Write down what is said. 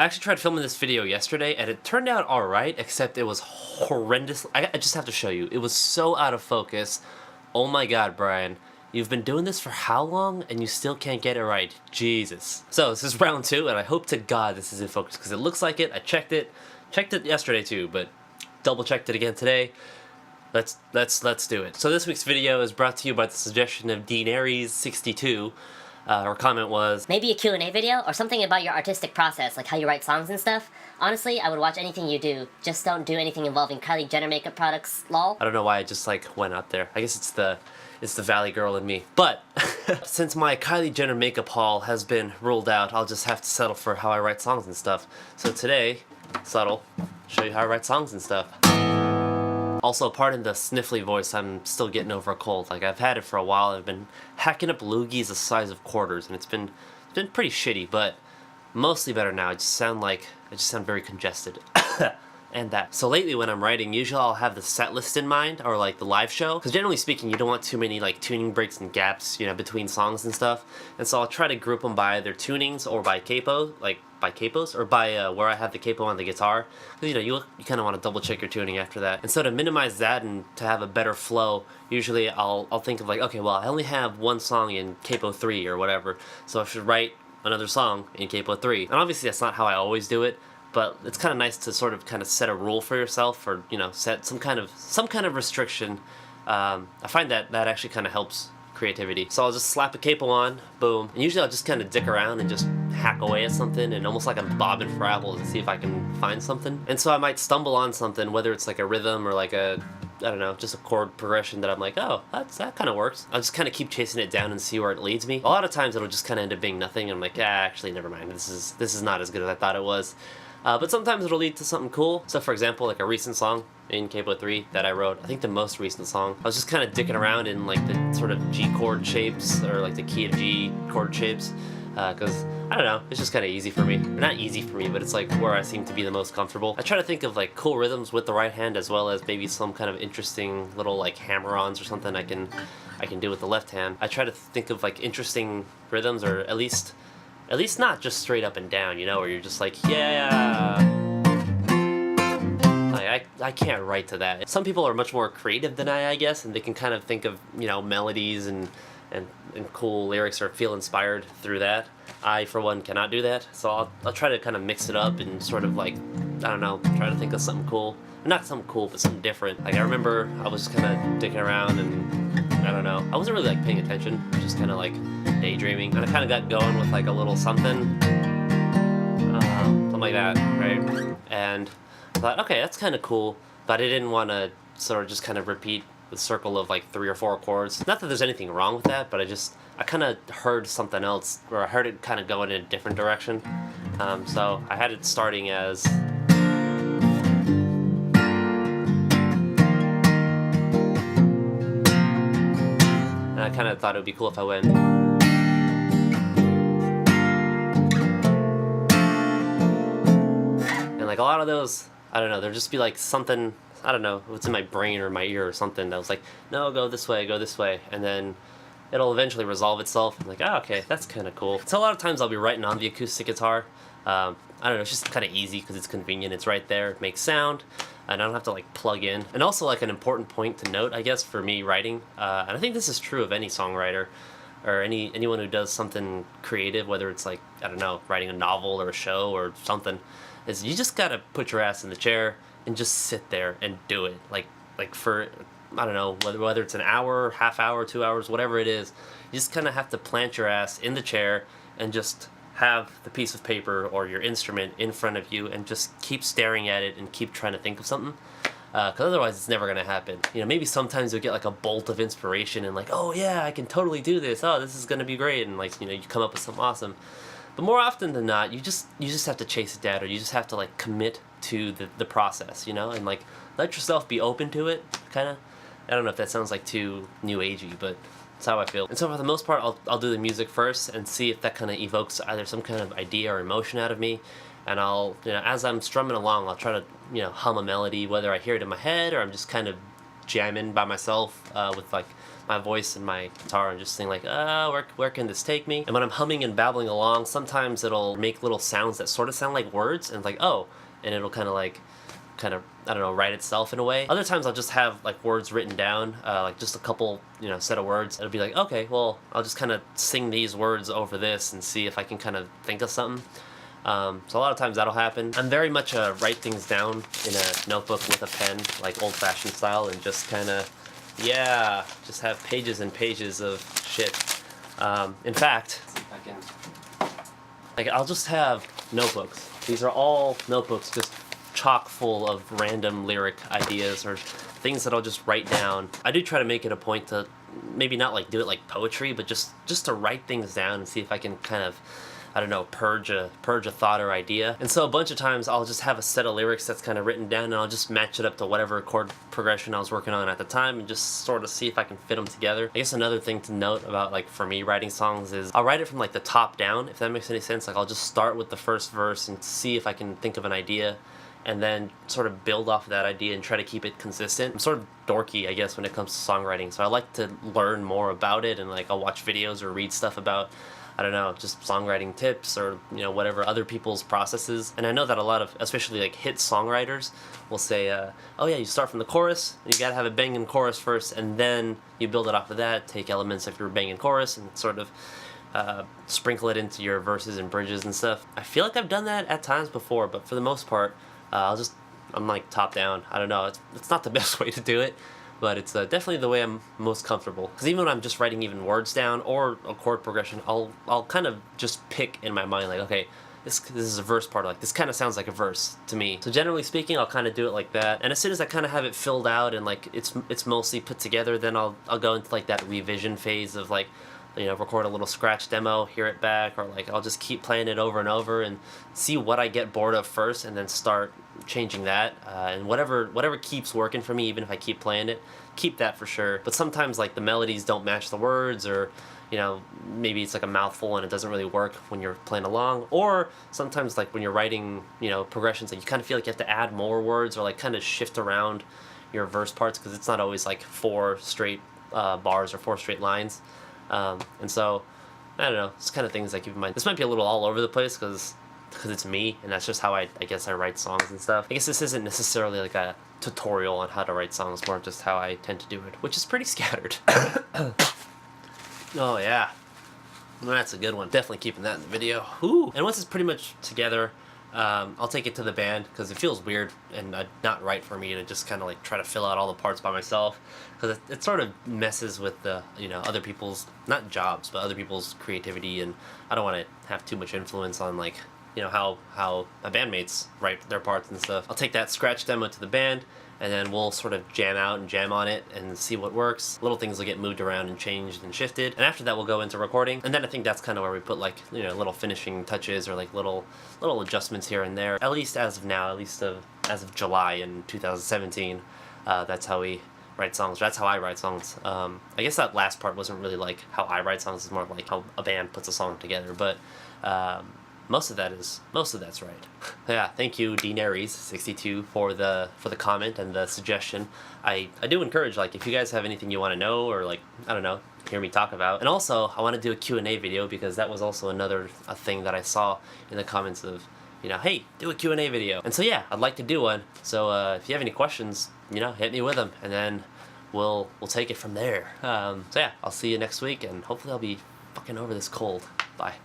I actually tried filming this video yesterday and it turned out alright, except it was horrendous. I just have to show you. It was so out of focus. Oh my god, Brian. You've been doing this for how long and you still can't get it right? Jesus. So this is round 2 and I hope to god this is in focus because it looks like it. I checked it. Checked it yesterday too, but double checked it again today. Let's do it. So this week's video is brought to you by the suggestion of Dean Aries 62. Her comment was, maybe a Q&A video or something about your artistic process, like how you write songs and stuff. Honestly, I would watch anything you do. Just don't do anything involving Kylie Jenner makeup products, lol. I don't know why I just like went out there. I guess it's the Valley girl in me. But since my Kylie Jenner makeup haul has been ruled out, I'll just have to settle for how I write songs and stuff. So today, subtle, show you how I write songs and stuff. Also, pardon the sniffly voice, I'm still getting over a cold. Like, I've had it for a while. I've been hacking up loogies the size of quarters, and it's been pretty shitty, but mostly better now. I just sound very congested. And that. So lately when I'm writing, usually I'll have the set list in mind, or like the live show, because generally speaking, you don't want too many like tuning breaks and gaps, you know, between songs and stuff. And so I'll try to group them by their tunings or by capo, like by capos, or by where I have the capo on the guitar. Because, you know, you kind of want to double check your tuning after that. And so to minimize that and to have a better flow, usually I'll think of like, okay, well, I only have one song in capo 3 or whatever, so I should write another song in capo 3. And obviously that's not how I always do it, but it's kind of nice to sort of set a rule for yourself, or, you know, set some kind of restriction. I find that actually kind of helps creativity. So I'll just slap a capo on, boom, and usually I'll just kind of dick around and just hack away at something, and almost like I'm bobbing for apples to see if I can find something. And so I might stumble on something, whether it's like a rhythm or like a, I don't know, just a chord progression that I'm like, oh, that kind of works. I'll just kind of keep chasing it down and see where it leads me. A lot of times it'll just kind of end up being nothing, and I'm like, actually, never mind. This is not as good as I thought it was. But sometimes it'll lead to something cool. So for example, like a recent song in capo 3 that I wrote, I think the most recent song, I was just kind of dicking around in like the sort of G chord shapes, or like the key of G chord shapes, because I don't know, it's just kind of easy for me. Or not easy for me, but it's like where I seem to be the most comfortable. I try to think of like cool rhythms with the right hand, as well as maybe some kind of interesting little like hammer-ons or something I can do with the left hand. I try to think of like interesting rhythms, or at least not just straight up and down, you know, where you're just like, yeah. Like, I can't write to that. Some people are much more creative than I guess, and they can kind of think of, you know, melodies and cool lyrics, or feel inspired through that. I, for one, cannot do that. So I'll try to kind of mix it up and sort of like, I don't know, try to think of something cool. Not something cool, but something different. Like, I remember I was just kind of dicking around, and I don't know, I wasn't really like paying attention, just kind of like daydreaming, and I kind of got going with like a little something like that, right? And I thought, okay, that's kind of cool, but I didn't want to sort of just kind of repeat the circle of like 3 or 4 chords. Not that there's anything wrong with that, but I kind of heard something else, or I heard it kind of going in a different direction. So I had it starting as, and I kind of thought it would be cool if I went, and like a lot of those, I don't know, there'd just be like something, I don't know, what's in my brain or my ear or something that was like, no, go this way, and then it'll eventually resolve itself. I'm like, oh, okay, that's kind of cool. So a lot of times I'll be writing on the acoustic guitar. I don't know, it's just kind of easy because it's convenient, it's right there, it makes sound, and I don't have to like plug in. And also like an important point to note, I guess, for me writing, and I think this is true of any songwriter, or anyone who does something creative, whether it's like, I don't know, writing a novel or a show or something, is you just gotta put your ass in the chair and just sit there and do it. Like for, I don't know, whether it's an hour, half hour, 2 hours, whatever it is, you just kind of have to plant your ass in the chair and just have the piece of paper or your instrument in front of you and just keep staring at it and keep trying to think of something. Because otherwise it's never going to happen. You know, maybe sometimes you'll get like a bolt of inspiration and like, oh yeah, I can totally do this. Oh, this is going to be great. And like, you know, you come up with something awesome. But more often than not, you just have to chase it down, or you just have to like commit to the process, you know, and like let yourself be open to it, kind of. I don't know if that sounds like too new agey, but that's how I feel. And so for the most part, I'll do the music first and see if that kind of evokes either some kind of idea or emotion out of me. And I'll, you know, as I'm strumming along, I'll try to, you know, hum a melody, whether I hear it in my head or I'm just kind of jamming by myself with like my voice and my guitar and just think like, where can this take me? And when I'm humming and babbling along, sometimes it'll make little sounds that sort of sound like words, and it's like, oh, and it'll kind of I don't know, write itself in a way. Other times I'll just have like words written down, like just a couple, set of words. It'll be like, okay, well, I'll just kind of sing these words over this and see if I can kind of think of something. So a lot of times that'll happen. I'm very much a write things down in a notebook with a pen, like old-fashioned style, and just kind of, just have pages and pages of shit. In fact, I'll just have notebooks. These are all notebooks, just chock full of random lyric ideas or things that I'll just write down. I do try to make it a point to maybe not like do it like poetry, but just to write things down and see if I can kind of, I don't know, purge a thought or idea. And so a bunch of times I'll just have a set of lyrics that's kind of written down, and I'll just match it up to whatever chord progression I was working on at the time and just sort of see if I can fit them together. I guess another thing to note about, like, for me writing songs is I'll write it from like the top down, if that makes any sense. Like, I'll just start with the first verse and see if I can think of an idea, and then sort of build off of that idea and try to keep it consistent. I'm sort of dorky, I guess, when it comes to songwriting, so I like to learn more about it, and like I'll watch videos or read stuff about, I don't know, just songwriting tips or, whatever, other people's processes. And I know that a lot of, especially like hit songwriters, will say, oh yeah, you start from the chorus, and you gotta have a banging chorus first, and then you build it off of that, take elements of your banging chorus and sort of sprinkle it into your verses and bridges and stuff. I feel like I've done that at times before, but for the most part, I'm like top down. I don't know, it's not the best way to do it, but it's definitely the way I'm most comfortable. Because even when I'm just writing even words down or a chord progression, I'll kind of just pick in my mind, like, okay, this is a verse part, like this kind of sounds like a verse to me. So generally speaking, I'll kind of do it like that. And as soon as I kind of have it filled out and like it's mostly put together, then I'll go into like that revision phase of like, record a little scratch demo, hear it back, or like I'll just keep playing it over and over and see what I get bored of first, and then start changing that. And whatever keeps working for me, even if I keep playing it, keep that for sure. But sometimes like the melodies don't match the words, or maybe it's like a mouthful and it doesn't really work when you're playing along. Or sometimes like when you're writing progressions, like you kind of feel like you have to add more words or like kind of shift around your verse parts, because it's not always like 4 straight bars or 4 straight lines. And so, I don't know, it's kind of things I keep in mind. This might be a little all over the place because it's me, and that's just how I guess I write songs and stuff. I guess this isn't necessarily like a tutorial on how to write songs, more just how I tend to do it, which is pretty scattered. Oh yeah, that's a good one. Definitely keeping that in the video. Ooh. And once it's pretty much together, I'll take it to the band, because it feels weird and not right for me to just kind of like try to fill out all the parts by myself, because it sort of messes with the other people's, not jobs, but other people's creativity, and I don't want to have too much influence on like how my bandmates write their parts and stuff. I'll take that scratch demo to the band, and then we'll sort of jam out and jam on it and see what works. Little things will get moved around and changed and shifted, and after that we'll go into recording. And then I think that's kind of where we put like little finishing touches or like little adjustments here and there. At least as of now, as of July in 2017, that's how we write songs. That's how I write songs. I guess that last part wasn't really like how I write songs. It's more like how a band puts a song together. But most of that's right. Yeah, thank you, DNaries62, for the comment and the suggestion. I do encourage, like, if you guys have anything you want to know, or like, I don't know, hear me talk about. And also, I want to do a Q&A video, because that was also a thing that I saw in the comments of, hey, do a Q&A video. And so yeah, I'd like to do one. So if you have any questions, hit me with them, and then we'll take it from there. So yeah, I'll see you next week, and hopefully I'll be fucking over this cold. Bye.